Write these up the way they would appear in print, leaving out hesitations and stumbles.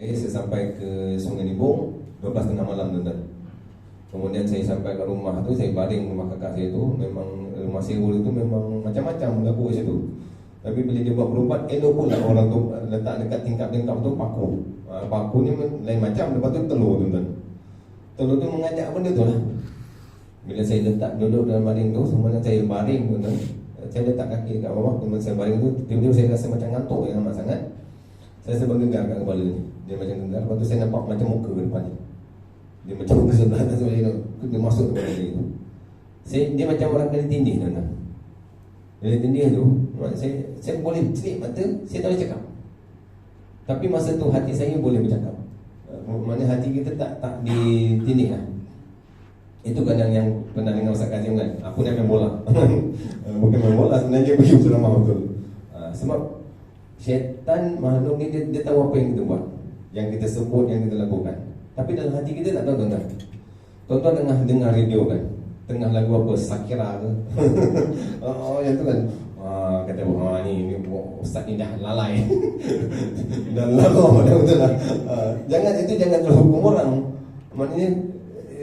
Saya sampai ke Sungai Nibung 12 tengah malam tuan-tuan. Kemudian saya sampai ke rumah tu, saya baring rumah kakak saya tu. Memang rumah sewa itu memang macam-macam berlaku kat situ. Tapi bila dia buat berubat, elok pula orang tu letak dekat tingkap-tingkap tu paku. Paku ni lain macam, lepas tu telur tuan-tuan. Telur tu mengajak benda tu lah. Bila saya letak duduk dalam baring tu, semuanya saya baring tuan-tuan. Saya letak kaki dekat bawah, kemudian saya baring tu, tiba-tiba saya rasa macam ngantuk yang amat sangat. Saya sebab gegar kat kepala ni. Dia macam gegar. Lepas tu saya nampak macam muka ke depan ni. Dia macam muka sebelah atas macam tu. Dia masuk ke dalam tu. Dia macam orang kena tindih tuan-tuan. Bila tindih tu, saya boleh celik mata, saya tak boleh cakap. Tapi masa tu hati saya boleh bercakap. Maknanya hati kita tak ditindih lah. Itu kadang yang pernah dengar Ustaz Kazim kan. Aku ni akan bola. Bukan main bola, sebenarnya pergi ceramah betul. Sebab syaitan makhluk ni dia tahu apa yang kita buat, yang kita sebut, yang kita lakukan. Tapi dalam hati kita tak tahu tuan-tuan. Tuan-tuan tengah dengar radio kan, tengah lagu apa, Sakira ke yang tu kan, kata ni Ustaz ni dah lalai. Dah lalai dah betul lah. Jangan terus hukum orang.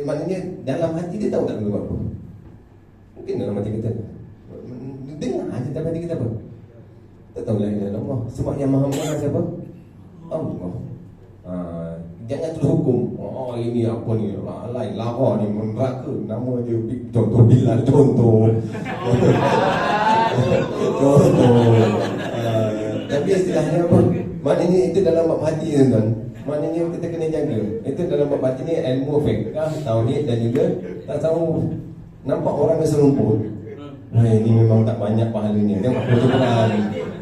Maknanya dalam hati dia tahu tak lagu apa. Mungkin dalam hati kita dengar aja dalam hati kita apa. Tak tahu la ilaha illallah. Sebab yang maha mendengar siapa? Allah. Jangan terus hukum. Ini apa ni? Lain lara ni neraka. Nama dia contoh Bilal contoh. Tapi istilahnya apa? Maknanya itu dalam bab hati tuan-tuan. Maknanya kita kena jaga. Itu dalam bab hati ni ilmu fiqh, tauhid dan juga tasawuf. Nampak orang yang serumput. Ini memang tak banyak pahalanya. Tengok pertukaran.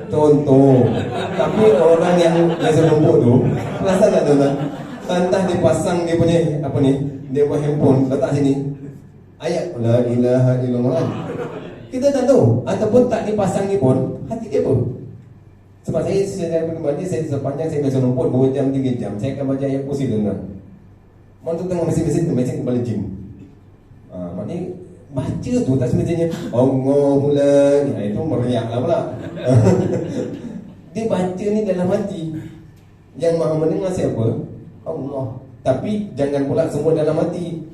Contoh. Tapi orang yang serumput tu, perasan tak tuan-tuan? Entah dia pasang dia punya apa ni, dia buat handphone letak sini. Ayat la ilaha illallah. Kita tak tahu. Ataupun tak dipasang ni pun, hati dia pun. Sebab saya pribadi, saya sepanjang saya baca rumput 2 jam 3 jam, saya akan baca ayat kursi tuan-tuan. Waktu tengah mesin-mesin tu macam kepala jin. Maknanya baca tu tak semestinya Allahu la ilaha, itu meriak lah pula. Dia baca ni dalam hati. Yang maha mendengar siapa? Allah. Tapi jangan pula semua dalam hati.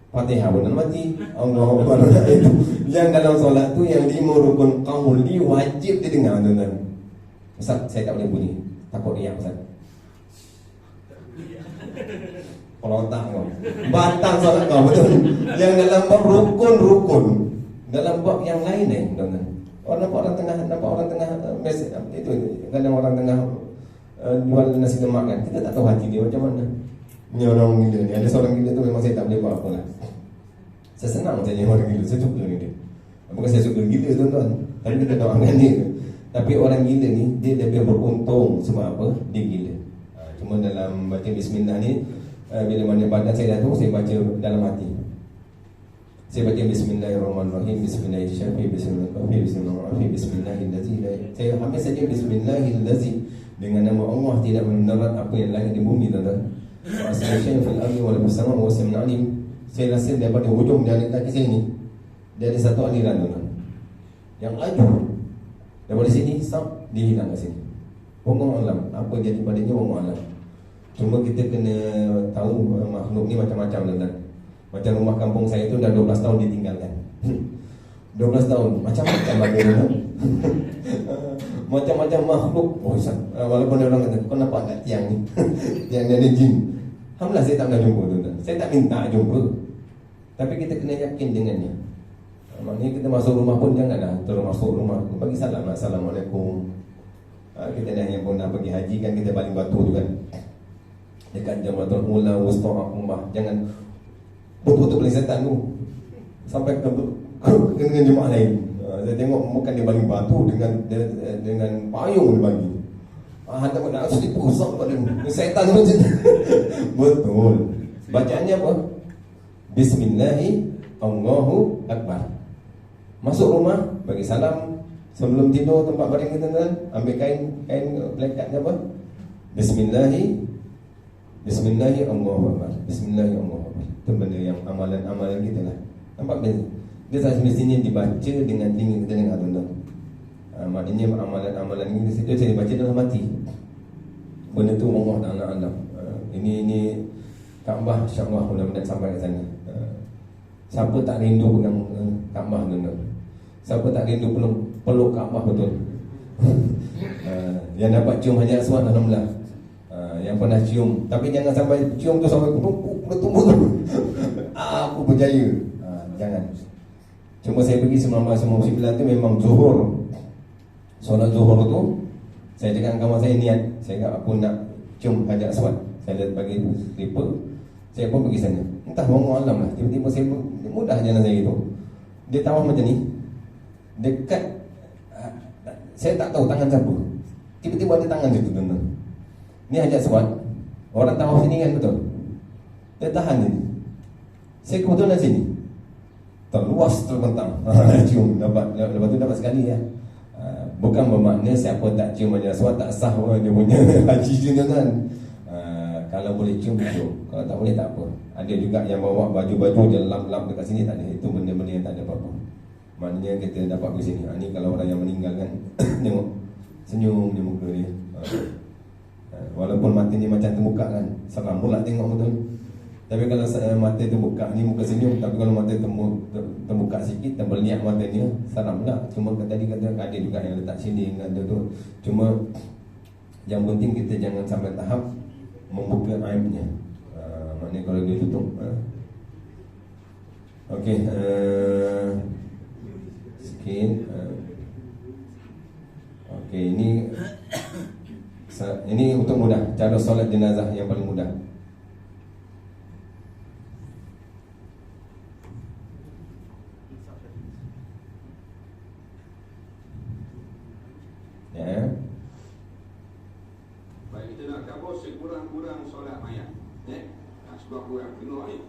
Fatihah pun dalam hati, Allahu Akbar itu. Yang dalam solat tu yang 5 rukun qaul ni wajib didengar tuan-tuan. Ustaz, saya tak boleh bunyi. Takut riak Ustaz. Kalau tak kau batal solat kau betul. Yang dalam bab rukun-rukun, dalam bab yang lain tuan-tuan. Nampak orang tengah mesej itu kadang orang tengah jual nasi lemak kan. Kita tak tahu hati dia macam mana. Ni orang gila ni. Ada seorang gila tu memang saya tak boleh buat apa lah. Saya senang saja orang gila. Saya suka ni dia. Bukan saya suka gila tuan-tuan, tapi kita doakan dia. Tapi orang gila ni dia lebih beruntung. Sebab apa? Dia gila. Cuma dalam baca bismillah ni, bila mana badan saya dah tu, saya baca dalam hati. Saya baca bismillahirrahmanirrahim, bismillahirrahmanirrahim, bismillahirrahmanirrahim, bismillahirrahmanirrahim. Saya ambil saja bismillahirrahmanirrahim. Dengan nama Allah tidak mendarat apa yang lain di bumi tuan-tuan. Assalamualaikum warahmatullahi wabarakatuh. Saya rasa daripada hujung jari kaki saya ni, dia ada satu aliran tuan-tuan yang laju daripada sini sampai dia hilang kat sini. Wallahu alam, apa jadi padanya wallahu alam. Cuma kita kena tahu makhluk ni macam-macam tuan-tuan. Macam rumah kampung saya tu dah 12 tahun ditinggalkan. 12 tahun macam-macam bagi tuan. Macam-macam makhluk. Walaupun orang kata, kau nampak tak tiang ni? Tiang dia ada jin. Alhamdulillah saya tak pernah jumpa tuan-tuan. Saya tak minta jumpa. Tapi kita kena yakin dengannya. Maknanya kita masuk rumah pun janganlah terus masuk rumah bagi salam, assalamualaikum. Kita dah yang pun nak pergi haji kan, kita baling batu tu kan dekat Jamratul Ula Wusta Ummah. Jangan betul-betul paling setan tu sampai ke dengan jemaah lain. Saya tengok bukan dia baling batu dengan payung dia bagi. Hendak nak sedih pusat pada setan tu macam. Betul. Bacaannya apa? Bismillahirrahmanirrahim, Allahu Akbar. Masuk rumah bagi salam. Sebelum tidur tempat baring kita tuan, ambil kain blanket apa? Bismillahirrahmanirrahim, Allahu Akbar. Bismillahirrahmanirrahim, Allahu Akbar. Itu benda yang amalan kita lah. Nampak dia tak semestinya dibaca dengan telinga kita dengar tuan-tuan. Maknanya amalan-amalan ini saya baca dalam hati. benda tu Allah Ta'ala alam. Ini Kaabah, insya-Allah mudah-mudahan sampai ke sana. Siapa tak rindu pegang Kaabah tuan-tuan? Siapa tak rindu peluk Kaabah betul? Yang dapat cium Hajar Aswad, alhamdulillah. Yang pernah cium, tapi jangan sampai cium tu sampai bertumbuk tu. Aku berjaya. Jangan. Cuma saya pergi 1999 tu memang Zuhur. Solat Zuhur tu saya dengan kawan saya niat, saya kata aku nak cium Hajar Aswad. Saya lihat bagi slipper, saya pun pergi sana. Entah Allah alam lah, tiba-tiba saya mudah jalan saya itu. Dia tawaf macam ni, dekat saya tak tahu tangan siapa. Tiba-tiba ada tangan situ tuan-tuan. Ni Hajar Aswad. Orang tawaf sini kan betul. Dia tahan ni. Saya kebetulan sini. Terluas terbentang. Cium dapat, lepas tu dapat sekali ya. Bukan bermakna siapa tak cium Hajar Aswad tak sah dia punya haji dia kan. Kalau boleh cium, cium. Kalau tak boleh tak apa. Ada juga yang bawa baju-baju dia lap-lap dekat sini, tak ada. Itu benda-benda yang tak ada apa-apa. Maknanya kita dapat ke sini. Ni kalau orang yang meninggal kan tengok senyum di muka dia. Walaupun mata ni macam terbuka kan, seram pula tengok betul. Tapi kalau mata terbuka ni muka senyum, tapi kalau mata terbuka sikit, terbeliak matanya, seram pula. Cuma tadi kata ada juga yang letak sini, ada tu. Cuma yang penting kita jangan sampai tahap membuka aibnya. Maknanya kalau dia tutup. Okey, sikit. Okey, ini untuk mudah. Cara solat jenazah yang paling mudah. Ya. Baik, kita nak cover sekurang-kurang solat mayat. Sebab kurang dengar ayat.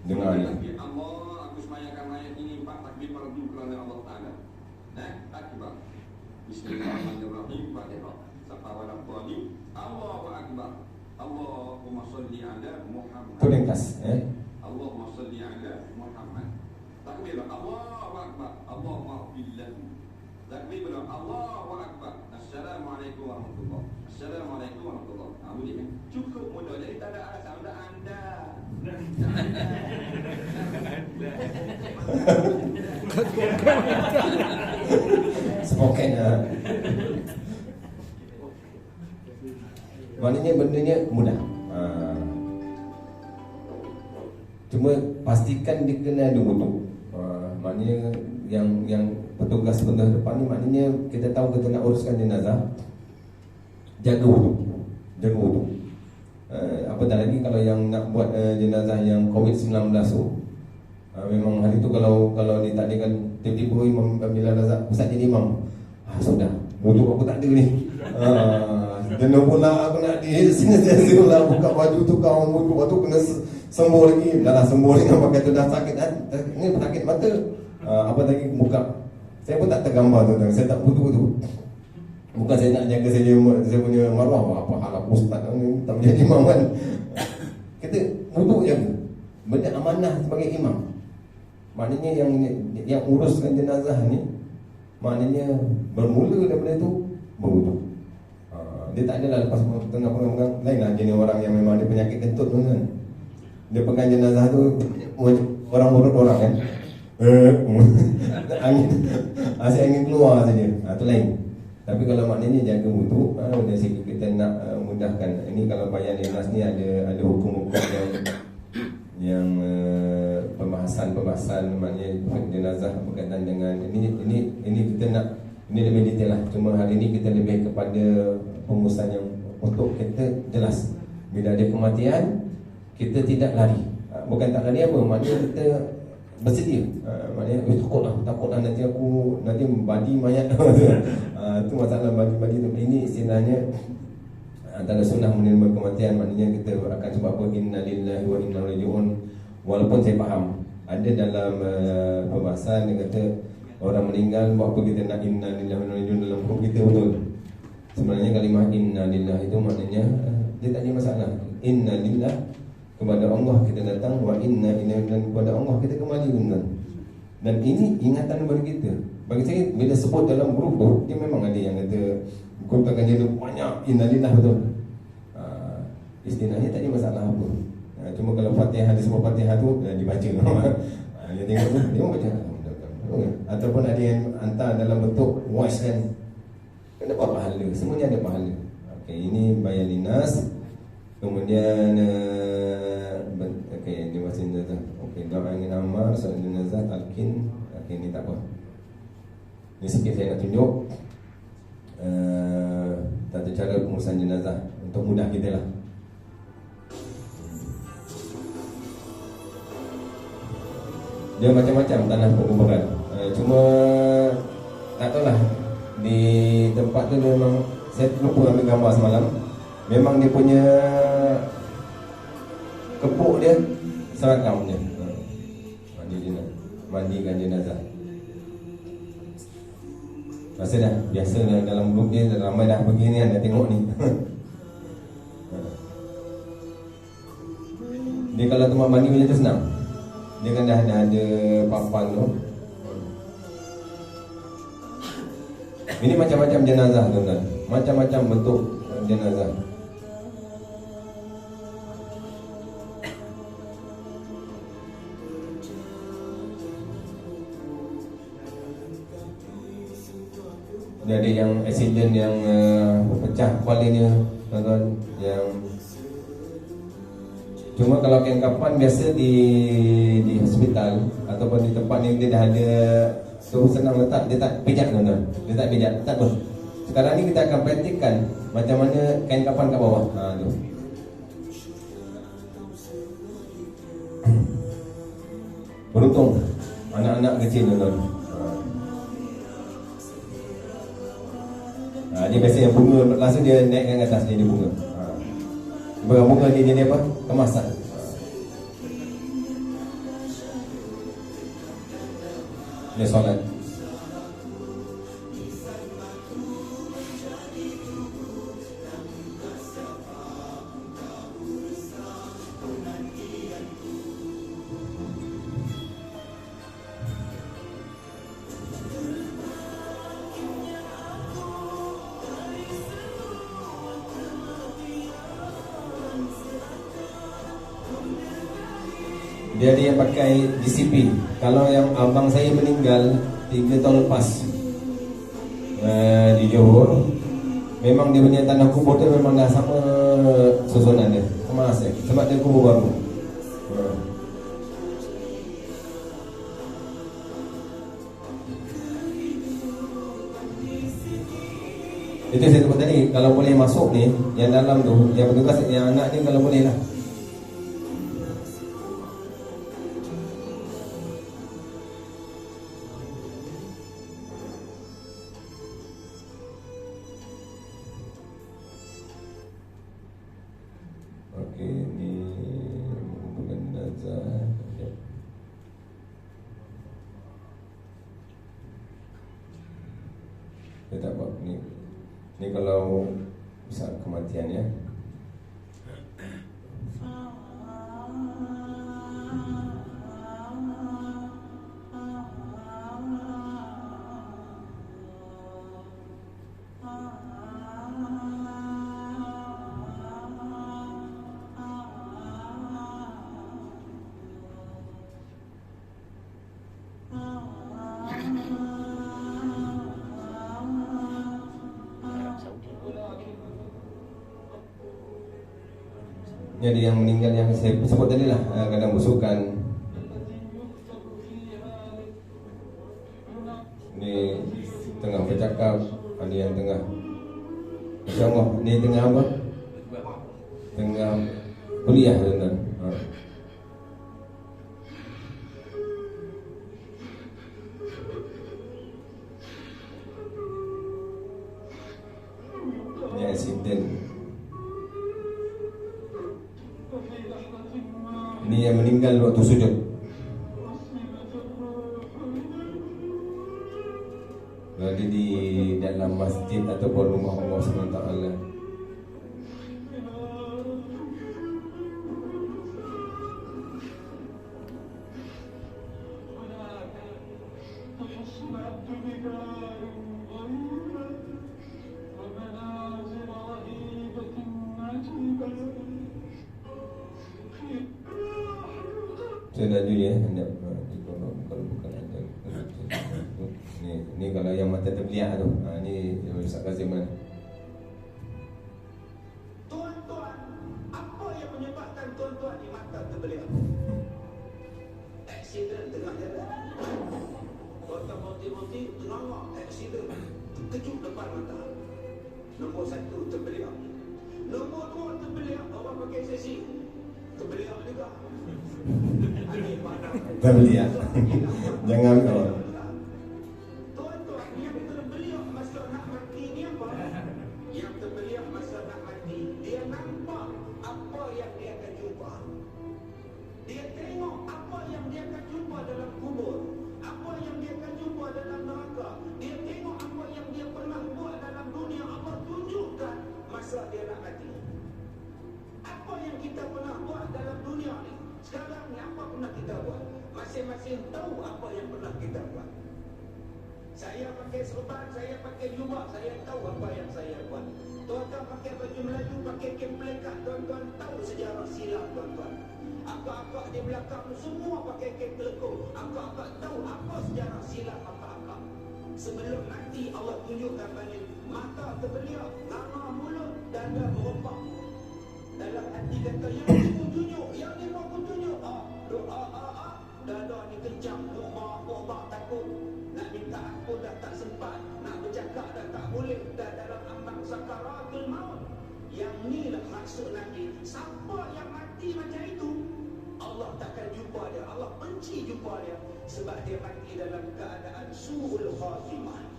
Dengar ayat. Allah, aku semayangkan mayat ini 4 takbir fardu kerana Allah Ta'ala. Akbar. Bismillahirrahmanirrahim. Fatihah. Sampai wala dhalim. Allahu akbar. Allahumma salli ala Muhammad. Tu ringkas, Allahumma salli ala Muhammad. Takbir Allahu akbar. Allahumma billah. Takbir Allahu akbar. Assalamualaikum warahmatullahi. Assalamualaikum warahmatullahi. Boleh kan? Cukup mudah. Jadi tak ada alasan anda. Spoken maknanya bendanya mudah. Cuma pastikan dia kena ada wudu. Maknanya yang petugas depan ni, maknanya kita tahu kita nak uruskan jenazah, jaga wudu. Jaga wudu. Apatah lagi kalau yang nak buat jenazah yang COVID-19 tu, memang hari tu kalau ditakdirkan tiba-tiba Imam Bilal Razak Ustaz jadi imam, sudah wudu aku tak ada ni. Kena pula aku nak di sini pula buka baju tu kau wudu, lepas tu kena sembuh lagi. Dah lah sembuh dengan pakai tu dah sakit kan. Ni sakit mata. Apa lagi buka. Saya pun tak tergambar tu. Saya tak wudu tu. Bukan saya nak jaga saya punya maruah, apa hal ustaz ni tak menjadi imam kan. Kita wudu jaga. Benda amanah sebagai imam. Maknanya yang uruskan jenazah ni, maknanya bermula daripada tu berwudu. Dia tak adalah lepas tengah pegang-pegang. Lain lah jenis orang yang memang ada penyakit kentut tu kan. Dia pegang jenazah tu, orang urut orang kan. Angin, asyik angin keluar saja. Tu lain. Tapi kalau maknanya jaga wudu, dari segi kita nak mudahkan. Ini kalau bayan Ikhlas ni ada hukum-hukum yang pembahasan maknanya jenazah berkaitan dengan ini kita nak, ini lebih detail lah. Cuma hari ini kita lebih kepada pengurusan yang untuk kita jelas bila ada kematian kita tidak lari. Bukan tak lari apa, maknanya kita bersedia. Maknanya takutlah nanti badi mayat. Itu masalah badi tu. Ini istilahnya antara sunnah menerima kematian, maknanya kita akan sebab apa, inna lillahi wa inna ilaihi raji'un. Walaupun saya faham ada dalam pembahasan dia kata orang meninggal buat apa kita nak inna lillahi wa inna ilaihi raji'un dalam hukum kita, betul. Sebenarnya kalimah inna lillahi itu maknanya dia tak ada masalah. Inna lillahi kepada Allah kita datang, wa inna ilaihi, dan kepada Allah kita kembali benar. Dan ini ingatan bagi kita. Bagi saya bila sebut dalam grup tu, dia memang ada yang kata Kurtakan dia tu banyak innalillah betul. Istinahnya tak ada masalah apa. Cuma kalau Fatihah, ada semua Fatihah tu dibaca. Dia tengok tu, dia baca. Ataupun ada yang hantar dalam bentuk voice kan, dapat pahala, semuanya ada pahala. Okey, ini bayan linas. Kemudian okey, dia masih nazar. Okey, doa ingin amal, soal nazar, talqin. Okey, ni tak apa. Ini sikit saya nak tunjuk tata cara pengurusan jenazah untuk mudah kita lah. Dia macam-macam tanah penguburan. Cuma tak tahulah, di tempat tu memang saya lupa ambil gambar semalam. Memang dia punya kepuk dia seragam je. Mandikan jenazah. Rasa dah biasa dalam grup dia ramai dah begini kan, dah tengok ni. Dia kalau tempat mandi macam tu senang. Dia kan dah ada papan tu. Ini macam-macam jenazah tuan-tuan. Macam-macam bentuk jenazah. Dia ada yang accident yang pecah kepalanya, tuan-tuan, yang cuma kalau kain kapan biasa di hospital ataupun di tempat ni dia dah ada tu, senang letak, dia tak pijak tuan-tuan. Dia tak pijak, tak apa. Sekarang ni kita akan praktikkan macam mana kain kapan kat bawah. Tu. Beruntung anak-anak kecil tuan-tuan. Dia biasa yang bunga langsung dia naikkan ke atas, dia ada bunga. Bunga dia jadi apa? Kemasan. Dia solat. Dia ada yang pakai GCP. Kalau yang abang saya meninggal 3 tahun lepas di Johor, memang dia punya tanah kubur tu memang dah sama susunan dia, kemas dia, sebab dia kubur baru. Itu saya sebut tadi, kalau boleh masuk ni, yang dalam tu, yang petugas, yang anak ni kalau boleh lah. Okey, ni bukan nazar. Dia tak buat ni. Ni kalau bisa kematian ya. Jadi yang meninggal yang saya sebut tadi lah, kadang busukan. Ni tengah bercakap, ada yang tengah InsyaAllah, ni tengah apa? Tengah kuliah tuan-tuan. Ni accident. Ini yang meninggal waktu sujud. Berada di dalam masjid ataupun rumah Allah SWT. Saya dah jujur hendak kalau bukan ada. Ni kalau yang mata terbeliak tu. Ni Ustaz Kazim kan. Tuan-tuan, apa yang menyebabkan tuan-tuan di mata terbeliak? Aksiden tengah jalan. Tuan-tuan moti-moti tengah aksiden, terkejut depan mata. Nombor 1 terbeliak. Nombor 2 terbeliak, orang pakai sesi. Terbeliak juga. Terbeliak. Jangan kau. Tuan-tuan, yang terbeliak masa nak mati ni apa? Yang terbeliak masa nak mati, dia nampak apa yang dia akan jumpa. Dia tengok apa yang dia akan jumpa dalam kubur, apa yang dia akan jumpa dalam neraka. Dia tengok apa yang dia pernah buat dalam dunia, Allah tunjukkan masa dia nak mati. Apa yang kita pernah buat dalam dunia ni, sekarang ni apa pernah kita buat? Masing-masing tahu apa yang pernah kita buat. Saya pakai serban, saya pakai jubah, saya tahu apa yang saya buat. Tuan-tuan pakai baju Melayu, pakai kemplekat, tuan-tuan tahu sejarah silam tuan-tuan. Akak-akak di belakang semua pakai kempelekuk. Akak-akak tahu apa sejarah silam akak-akak. Sebelum mati Allah tunjukkan balik. Mata terbeliak, nama mulut, dada merempak. Dalam hati kata, yang ni pun tunjuk, yang ni pun tunjuk. Doa, dada ni kencang, mu'bah, takut. Nak minta ampun dah tak sempat, nak bercakap dah tak boleh, dah dalam ambang sakaratul maut. Yang inilah maksud Nabi. Siapa yang mati macam itu, Allah takkan jumpa dia, Allah benci jumpa dia, sebab dia mati dalam keadaan su'ul khatimah.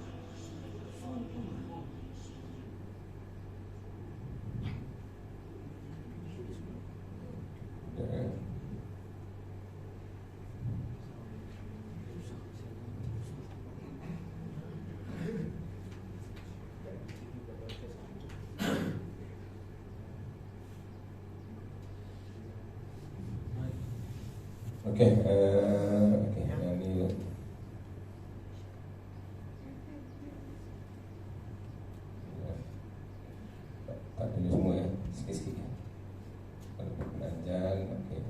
Okey, yang ni tak tulis semua ya, sikit-sikit ya. Kalau penajal, okey.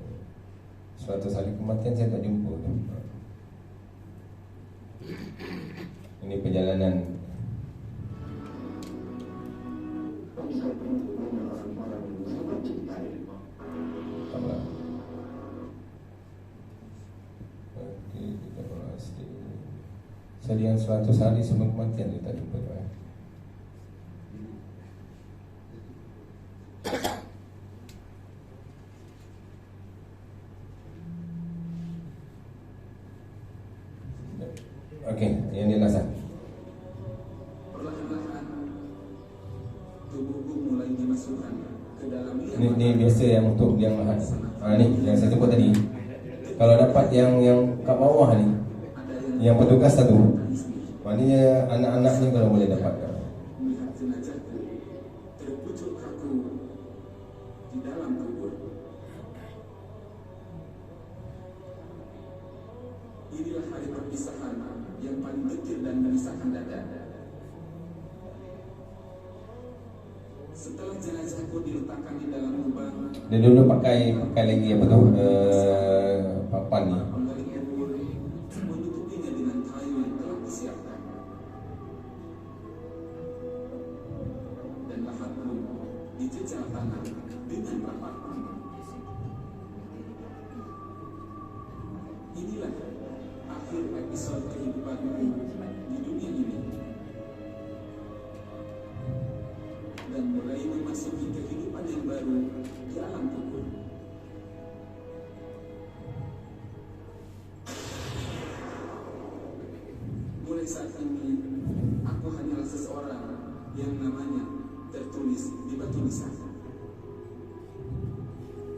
Suatu hari kematian saya tak jumpa tu. Ini perjalanan. Apa? Sedian 100 hari sebelum kematian kita jumpa tu ya. Okey, yang ni last. Perlahan-lahan tubuhku mulai dimasukkan ke dalam Ni biasa yang untuk yang lahat. Ni yang saya sebut tadi. Kalau dapat yang kat bawah ni, yang petugas satu, maknanya anak-anak ni kalau boleh dapat. melihat jenazahku terpucuk kaku di dalam kubur. Inilah hari perpisahan yang paling getir dan memisahkan dada. Setelah jenazahku diletakkan di dalam lubang, Dia dulu pakai lagi apa tu? Papan ni. penggali kubur menutupinya dengan kayu yang telah disiapkan. Dan lahatku dijejal tanah dengan rapat. Inilah akhir episode kehidupanku di dunia ini, dan mulai memasuki kehidupan yang baru di alam kubur. Mulai saat ini, aku hanyalah seseorang yang namanya tertulis di batu nisan.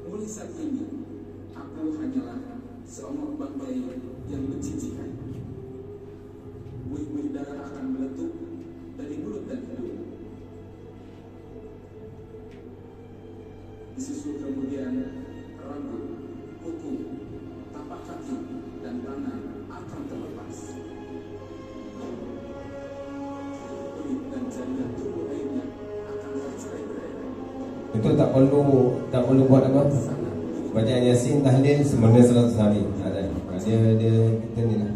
Mulai saat ini, aku hanyalah seonggok bangkai yang menjijikan. Buih-buih darah akan meletup dari mulut dan hidung. Disusul kemudian rambut, kuku, tapak kaki, dan tangan akan terlepas. Kulit dan jaringan tubuh lainnya akan tercerai-berai. Itu tak perlu buat apa? Sangat bacaan Yasin, tahlil sebenarnya 100 hari. Ada. Dia kita ni lah.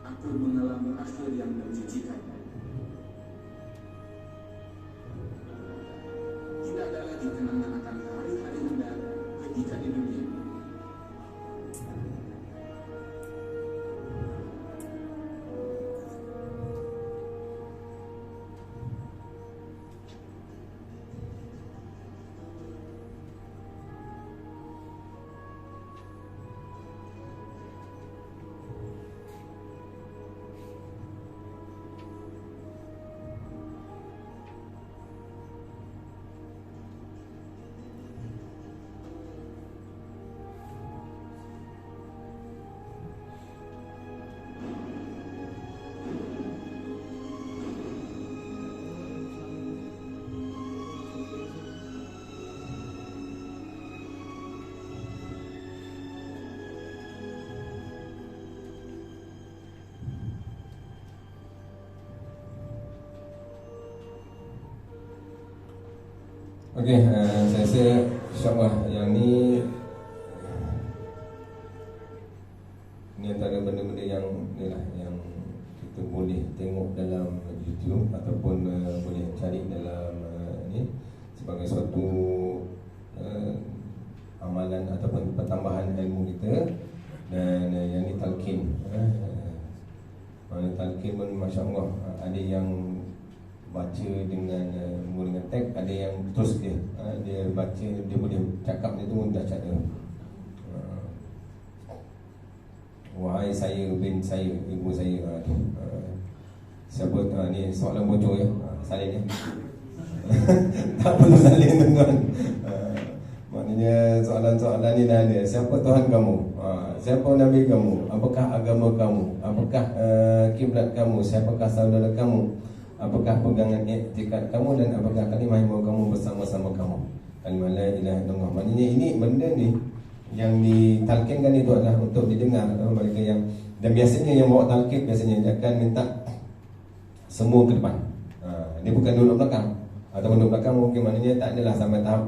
Aku mengalami akhir yang menjijikan. Tidak ada lagi kenangan akan hari-hari indah ketika di dunia. Okey, saya rasa insyaAllah yang ni antara benda-benda yang ni lah, yang kita boleh tengok dalam YouTube ataupun boleh cari dalam ni sebagai suatu amalan ataupun pertambahan ilmu kita. Dan yang ni talqin. Mana talqin pun masya-Allah, ada yang baca dengan menggunakan teks, ada yang terus dia baca, dia boleh cakap dia tu dah cakap. Wahai saya bin saya, ibu saya tu. Siapa ni soalan bocor ya. Salin ya. Tak perlu salin tuan-tuan. Maknanya soalan-soalan ni dah ada. Siapa Tuhan kamu? Siapa Nabi kamu? Apakah agama kamu? Apakah kiblat kamu? Siapakah saudara kamu? Apakah pegangan i'tikad kamu? Dan apakah kalimah yang kamu bersama-sama kamu? Kalimah la ilaha illallah. Maknanya ini benda ni yang ditalkinkan itu adalah untuk didengar mereka yang, dan biasanya yang bawa talqin biasanya dia akan minta semua ke depan. Dia bukan duduk belakang. Atau duduk belakang mungkin maknanya tak adalah sampai tahap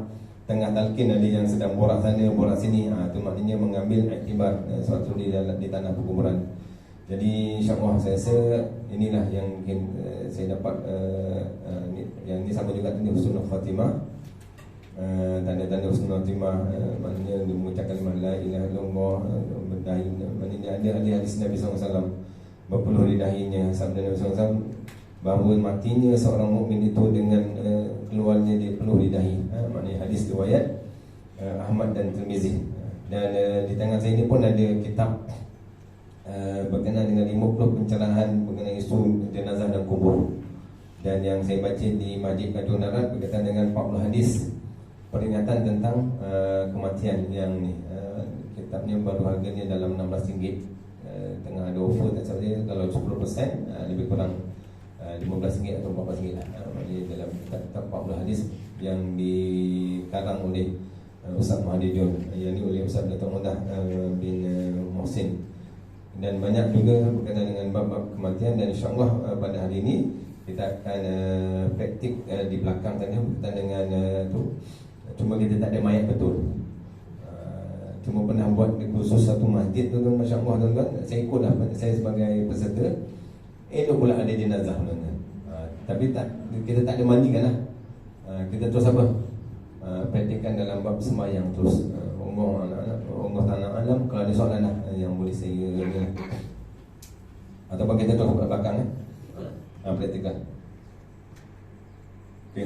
tengah talqin, ada yang sedang borak sana, borak sini. Itu maknanya mengambil iktibar suatu di tanah perkuburan. Jadi insyaAllah saya rasa inilah yang mungkin saya dapat yang ini sama juga tanda husnul khatimah. Tanda-tanda husnul khatimah maknanya mengucapkan kalimah la ilaha illallah, berdahi, maknanya ada hadis Nabi SAW berpeluh di dahinya. Sabda Nabi SAW bahawa matinya seorang mukmin itu dengan keluarnya dia peluh di dahi. Maknanya hadis riwayat Ahmad dan Tirmizi. Dan di tangan saya ini pun ada kitab berkenaan dengan 50 pencerahan mengenai isu jenazah dan kubur. Dan yang saya baca di Masjid Batu Darat berkaitan dengan 40 hadis peringatan tentang kematian yang ni. Kitabnya baru harganya dalam RM16. Tengah ada offer tak salah, kalau 10% lebih kurang RM15 atau RM14 lah. Maknanya dalam kitab 40 hadis yang dikarang oleh Ustaz Mahathir John, yang ni oleh Ustaz Dato' Mundah bin Mohsin. Dan banyak juga berkenaan dengan bab-bab kematian. Dan insyaAllah pada hari ini kita akan praktik di belakang sana berkaitan dengan tu. Cuma kita tak ada mayat betul. Cuma pernah buat khusus satu masjid tu kan, masya-Allah tuan-tuan. Saya ikut lah, saya sebagai peserta. Elok pula ada jenazah tuan-tuan. Tapi kita tak ada mandikan lah. Kita terus apa? Praktikkan dalam bab sembahyang terus. Allah Ta'ala alam. Kalau ada soalan lah yang boleh saya ataupun kita terus ke belakang praktikkan.